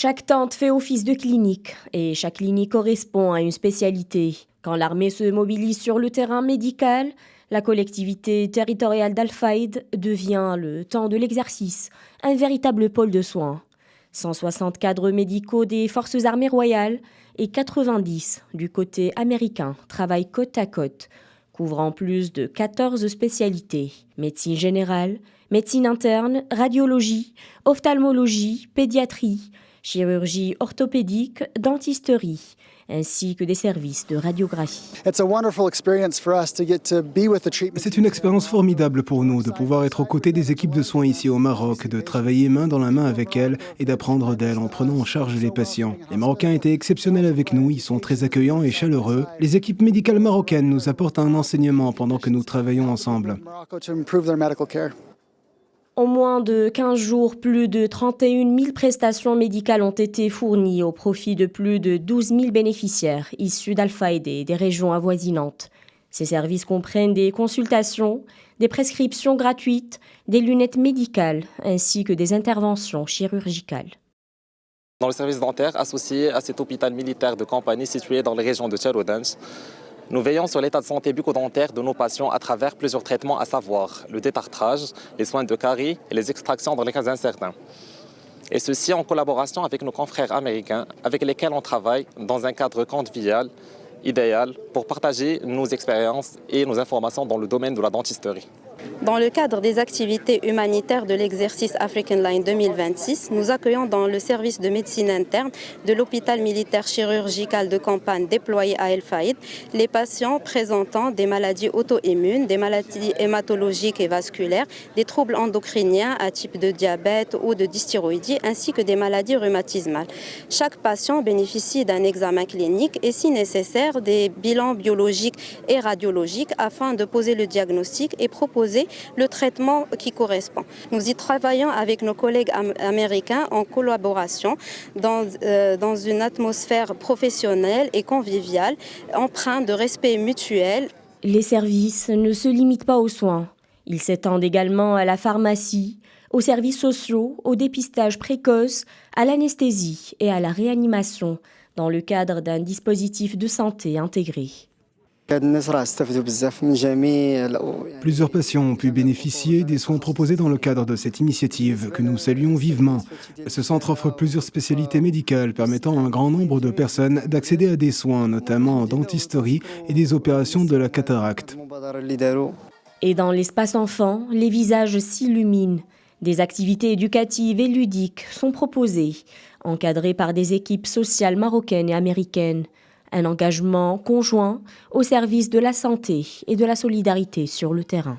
Chaque tente fait office de clinique et chaque clinique correspond à une spécialité. Quand l'armée se mobilise sur le terrain médical, la collectivité territoriale d'Al-Faïd devient, le temps de l'exercice, un véritable pôle de soins. 160 cadres médicaux des forces armées royales et 90 du côté américain travaillent côte à côte, couvrant plus de 14 spécialités. Médecine générale, médecine interne, radiologie, ophtalmologie, pédiatrie, chirurgie orthopédique, dentisterie, ainsi que des services de radiographie. C'est une expérience formidable pour nous de pouvoir être aux côtés des équipes de soins ici au Maroc, de travailler main dans la main avec elles et d'apprendre d'elles en prenant en charge les patients. Les Marocains étaient exceptionnels avec nous, ils sont très accueillants et chaleureux. Les équipes médicales marocaines nous apportent un enseignement pendant que nous travaillons ensemble. En moins de 15 jours, plus de 31 000 prestations médicales ont été fournies au profit de plus de 12 000 bénéficiaires issus d'Al-Faïd et des régions avoisinantes. Ces services comprennent des consultations, des prescriptions gratuites, des lunettes médicales ainsi que des interventions chirurgicales. Dans le service dentaire associé à cet hôpital militaire de campagne situé dans les régions de Tcharoudens, nous veillons sur l'état de santé bucco-dentaire de nos patients à travers plusieurs traitements, à savoir le détartrage, les soins de carie et les extractions dans les cas incertains. Et ceci en collaboration avec nos confrères américains avec lesquels on travaille dans un cadre convivial, idéal, pour partager nos expériences et nos informations dans le domaine de la dentisterie. Dans le cadre des activités humanitaires de l'exercice African Line 2026, nous accueillons dans le service de médecine interne de l'hôpital militaire chirurgical de campagne déployé à El-Faïd les patients présentant des maladies auto-immunes, des maladies hématologiques et vasculaires, des troubles endocriniens à type de diabète ou de dysthyroïdie, ainsi que des maladies rhumatismales. Chaque patient bénéficie d'un examen clinique et, si nécessaire, des bilans biologiques et radiologiques afin de poser le diagnostic et proposer le traitement qui correspond. Nous y travaillons avec nos collègues américains en collaboration dans une atmosphère professionnelle et conviviale, empreinte de respect mutuel. Les services ne se limitent pas aux soins. Ils s'étendent également à la pharmacie, aux services sociaux, au dépistage précoce, à l'anesthésie et à la réanimation, dans le cadre d'un dispositif de santé intégré. Plusieurs patients ont pu bénéficier des soins proposés dans le cadre de cette initiative que nous saluons vivement. Ce centre offre plusieurs spécialités médicales permettant à un grand nombre de personnes d'accéder à des soins, notamment en dentisterie et des opérations de la cataracte. Et dans l'espace enfant, les visages s'illuminent. Des activités éducatives et ludiques sont proposées, encadrées par des équipes sociales marocaines et américaines. Un engagement conjoint au service de la santé et de la solidarité sur le terrain.